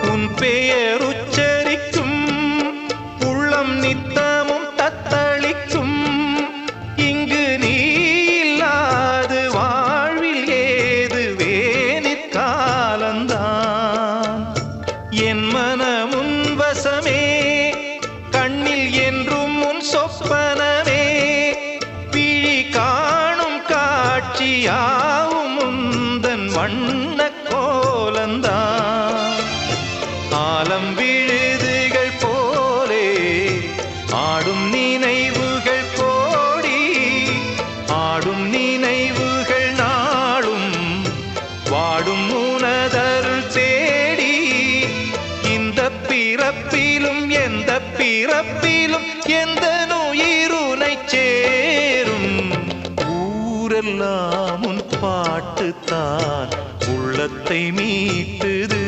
உன் பெயர் உச்சரிக்கும் உள்ளம் நித்தமும் தத்தளிக்கும். இங்கு நீ இல்லாது வாழ்வில் ஏது வேனிற் காலந்தான். என் மனமுன் வசமே, கண்ணில் என்றும் உன் சொப்பனமே, விழி காணும் காட்சியாவும் உந்தன் வண்ண கோலந்தான். ஆலம் விழுதுகள் போலே ஆடும் நினைவுகள் கோடி, ஆடும் நினைவுகள் நாளும் வாடும் உனதருள் தேடி. இந்த பிறப்பிலும் எந்த பிறப்பிலும் எந்த உயிருனை சேரும். ஊரெல்லாம் உன் பாட்டுத்தான் உள்ளத்தை மீட்டுது.